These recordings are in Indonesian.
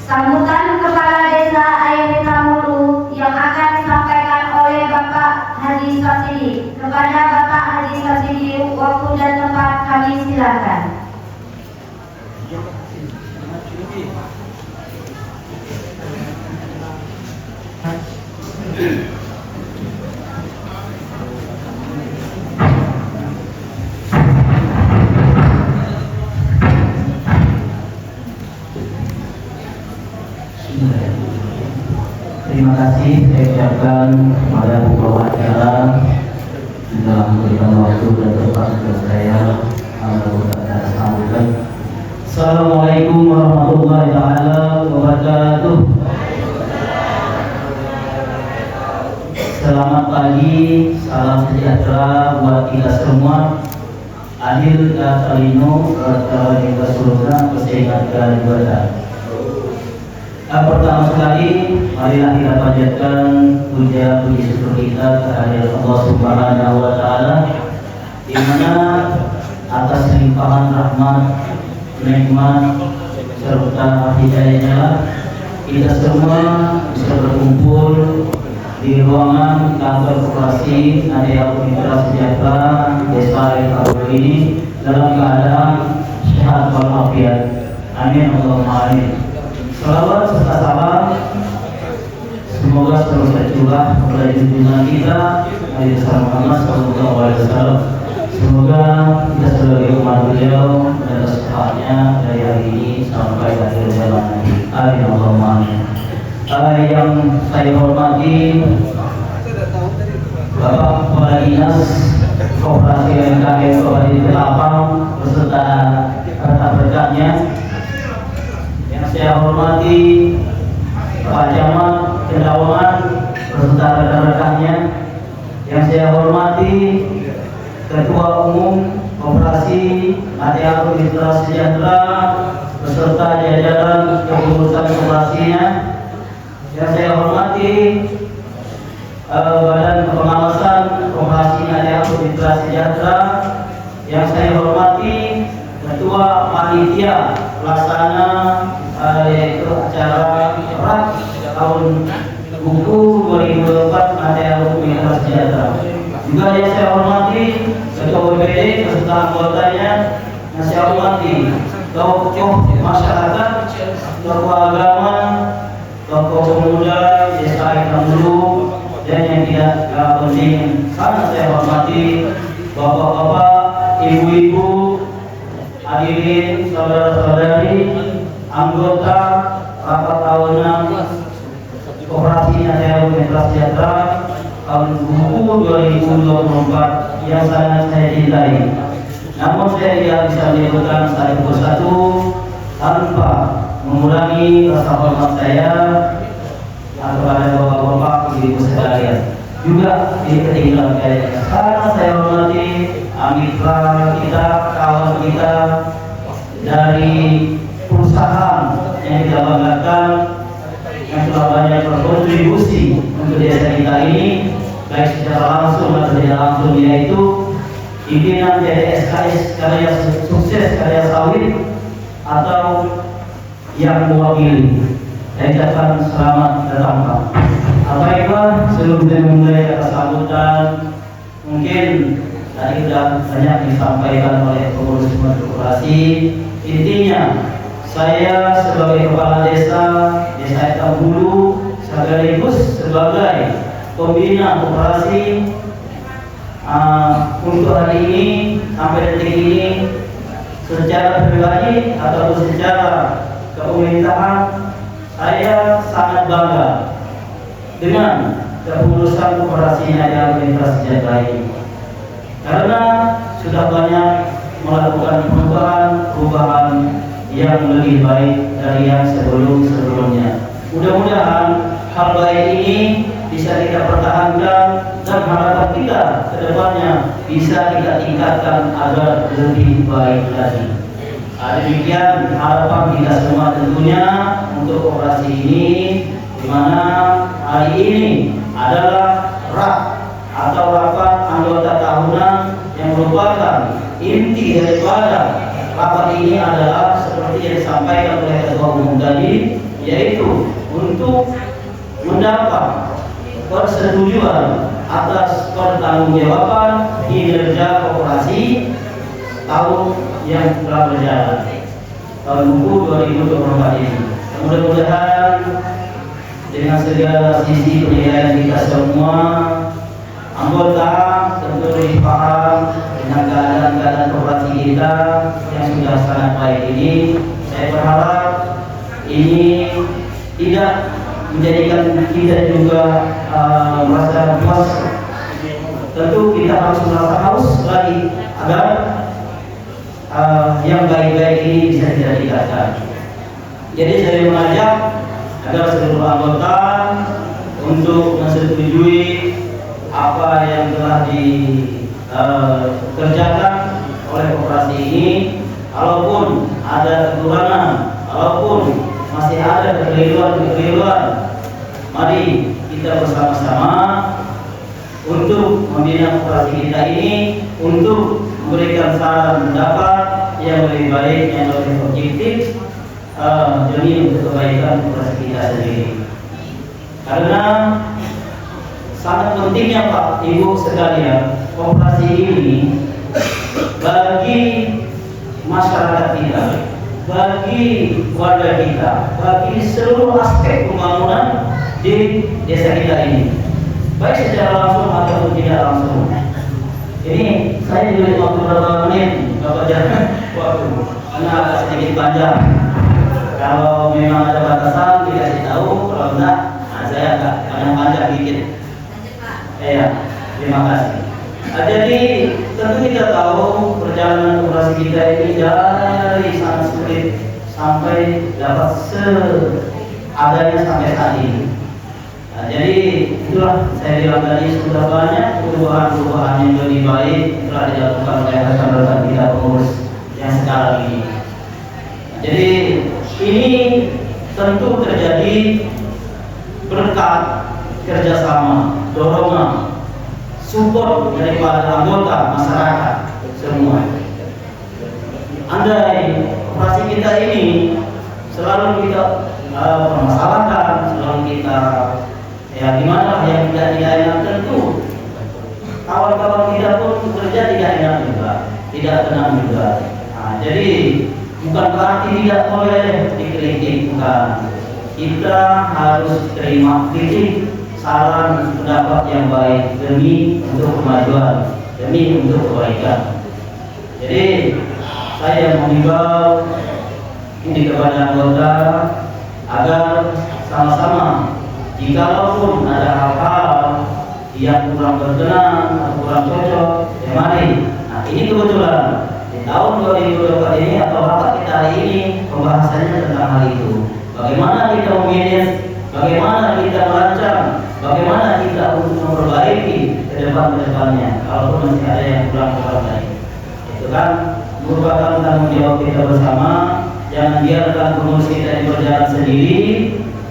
Sambutan Kepala Desa Ayamita Mulu yang akan disampaikan oleh Bapak Haji Sasidi. Kepada Bapak Haji Sasidi, waktu dan tempat kami silakan. Terima kasih saya ucapkan kepada pembawa acara dalam memberikan waktu dan tempat untuk saya melakukan sambutan. Assalamualaikum warahmatullahi wabarakatuh. Selamat pagi, salam sejahtera buat kita semua. Adil dan salino bertawa di surga persingatan ibadah. Pertama sekali, marilah kita panjatkan puja puji syukur kita kehadirat Allah Subhanahu wa Ta'ala, di mana atas limpahan rahmat, nikmat serta hidayahnya kita semua bisa berkumpul di ruangan kantor koperasi Nadia Mitra Sejahtera Desa Ayamita ini dalam keadaan sehat walafiat. Amin Allahumma amin. Salawat serta salam semoga terus tercurah kepada junjungan kita Nabi besar Muhammad SAW. Semoga kita sebagai umat beliau dan secepatnya dari hari ini sampai akhir zaman nanti. Amin Allahumma amin. Yang saya hormati Bapak Kepala Dinas Koperasi UMKM Kabupaten Ketapang beserta rekan-rekannya. Saya hormati Pak Camat Kendawangan beserta rekan-rekannya. Yang saya hormati Ketua Umum Koperasi Nadia Mitra Sejahtera beserta jajaran kepengurusan koperasinya. Yang saya hormati Badan Pengawasan Koperasi Nadia Mitra Sejahtera. Yang saya hormati Ketua Panitia Pelaksana yaitu acara RAK tahun buku 2024 Nadia Mitra Sejahtera. Juga yang saya hormati Ketua BPD beserta anggotanya. Yang saya hormati tokoh masyarakat, tokoh agama, tokoh pemuda Desa Ayamita Mulu, dan yang tidak kalah penting sangat saya hormati bapak-bapak, ibu-ibu, hadirin, saudara-saudari, anggota rapat tahunan Koperasi Nadia Mitra Sejahtera tahun buku 2024 yang sangat saya cintai. Namun saya tidak bisa menyebutkan satu persatu tanpa mengurangi rasa hormat saya kepada bapak-bapak, ibu-ibu sekalian. Juga ketinggalan kayaknya karena saya hormati mitra kita, kawan kita dari perusahaan yang kita banggakan, yang telah banyak berkontribusi untuk desa kita ini, baik secara langsung atau tidak langsung, yaitu pimpinan dari SKS Karya Sukses Karya Sawit atau yang mewakili. Saya ucapkan selamat datang Pak. Baiklah, sebelum saya memulai kata sambutan, mungkin tadi sudah banyak disampaikan oleh pengurus koperasi. Intinya, saya sebagai kepala desa Ayamita Mulu sekaligus sebagai pembina koperasi untuk hari ini sampai detik ini, secara pribadi atau secara kepemerintahan, saya sangat bangga dengan kepengurusan koperasi Nadia Mitra Sejahtera ini, karena sudah banyak melakukan perubahan yang lebih baik dari yang sebelumnya. Mudah-mudahan hal baik ini bisa kita pertahankan dan harapan kita ke depannya bisa kita tingkatkan agar lebih baik lagi. Demikian harapan kita semua tentunya untuk koperasi ini, di mana hari ini adalah RAK atau rapat anggota tahunan yang merupakan inti daripada rapat ini adalah seperti yang disampaikan oleh Ketua Umum tadi, yaitu untuk mendapat persetujuan atas pertanggungjawaban kinerja koperasi tahun yang telah berjalan, tahun buku 2024 ini. Mudah-mudahan dengan segala sisi penilaian kita semua, anggota tentu lebih paham dengan keadaan koperasi kita yang sudah sangat baik ini. Saya berharap ini tidak menjadikan kita juga merasa puas. Tentu kita harus merasa haus lagi agar yang baik-baik ini bisa kita tingkatkan. Jadi saya mengajak agar seluruh anggota untuk menyetujui apa yang telah dikerjakan oleh koperasi ini. Kalaupun ada kekurangan, kalaupun masih ada kekeliruan, mari kita bersama-sama untuk membina koperasi kita ini, untuk memberikan saran pendapat yang lebih baik, yang lebih objektif demi untuk kebaikan koperasi kita sendiri. Karena sangat pentingnya Pak Ibu sekalian, koperasi ini bagi masyarakat kita, bagi warga kita, bagi seluruh aspek pembangunan di desa kita ini, baik secara langsung ataupun tidak langsung. Ini saya diberi waktu beberapa menit, Bapak jangan waktu karena agak sedikit panjang. Kalau memang ada batasan dikasih tahu, kalau enggak, saya agak panjang dikit. Ya, terima kasih. Jadi tentu kita tahu perjalanan koperasi kita ini dari sangat sulit sampai dapat seadanya sampai saat ini. Jadi itulah saya bilang tadi, sudah banyak perubahan-perubahan yang lebih baik telah dilakukan oleh rekan-rekan kita pengurus yang sekarang ini. Jadi ini tentu terjadi berkat kerjasama, dorongan, support daripada anggota masyarakat semua. Andai operasi kita ini selalu kita permasalahkan, selalu kita gimana yang tidak enak, tentu kawan-kawan kita pun bekerja tidak enak juga, tidak tenang juga. Jadi bukan berarti tidak boleh dikritik, bukan. Kita harus terima kritik, saran, pendapat yang baik demi untuk kemajuan, demi untuk kebaikan. Jadi saya mengimbau ini kepada anggota agar sama-sama, jikalau ada hal-hal yang kurang berkenan atau kurang cocok, mari. Nah, ini kebetulan di tahun 2024 ini atau bahkan kita hari ini pembahasannya tentang hal itu. Bagaimana kita memanage, bagaimana kita merancang, bagaimana kita untuk memperbaiki ke depannya. Kalaupun masih ada yang kurang baik, itu kan merupakan tanggung jawab kita bersama. Jangan biarkan pengurus kita ini berjalan sendiri.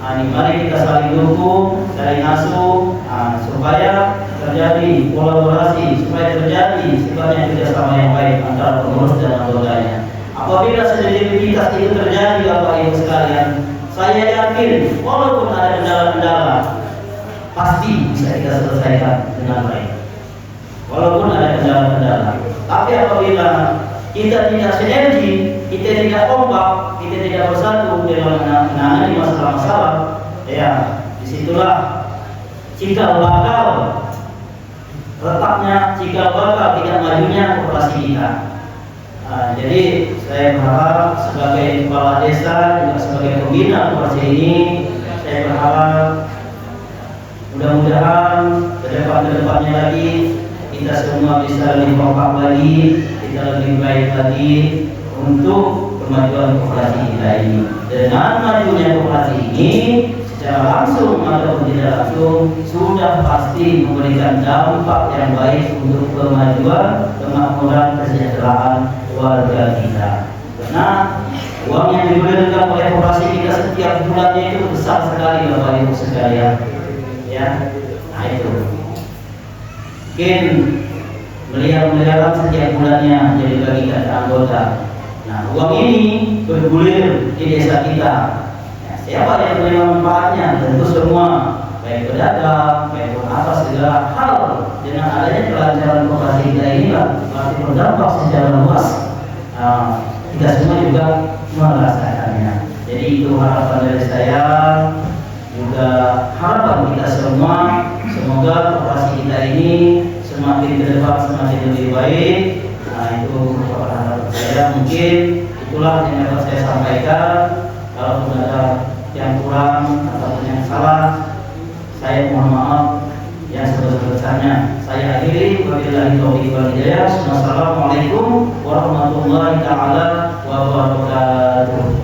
Mari kita saling dukung, saling asuh, supaya terjadi kolaborasi, supaya terjadi sifatnya kerjasama yang baik antara pengurus dan anggotanya. Apabila sinergitas itu terjadi, Bapak Ibu sekalian, saya yakin walaupun ada kendala-kendala, pasti bisa kita selesaikan dengan baik. Walaupun ada kendala-kendala, tapi apabila kita tidak sinergi, kita tidak kompak, kita tidak bersatu dalam menangani masalah-masalah, ya disitulah cikal bakal letaknya, cikal bakal tidak majunya koperasi kita. Jadi saya berharap sebagai kepala desa, juga sebagai pembina koperasi ini, saya berharap mudah-mudahan ke depannya lagi kita semua bisa lebih kompak lagi, kita lebih baik lagi untuk kemajuan koperasi kita ini. Dengan majunya koperasi ini secara langsung ataupun tidak langsung sudah pasti memberikan dampak yang baik untuk kemajuan, kemakmuran, kesejahteraan warga kita. Karena uang yang diberikan oleh koperasi kita setiap bulannya itu besar sekali, Bapak Ibu sekalian. Ya, nah itu. Mungkin miliaran setiap bulannya jadi bagikan anggota. Nah, uang ini bergulir di desa kita. Ya, siapa yang menerima manfaatnya? Tentu semua, baik pedagang, baik atas segala hal. Dengan adanya kelancaran operasi kita inilah pasti berdampak secara luas. Kita semua juga merasakannya. Jadi itu harapan dari saya, juga harapan kita semua. Semoga operasi kita ini semakin ke depan semakin lebih baik. Itu merupakan harapan saya. Mungkin itulah yang dapat saya sampaikan. Kalau ada yang kurang ataupun yang salah, saya mohon maaf yang sebesar-besarnya. Saya akhiri, wabillahi taufiq wal hidayah. Wassalamualaikum warahmatullahi taala wabarakatuh.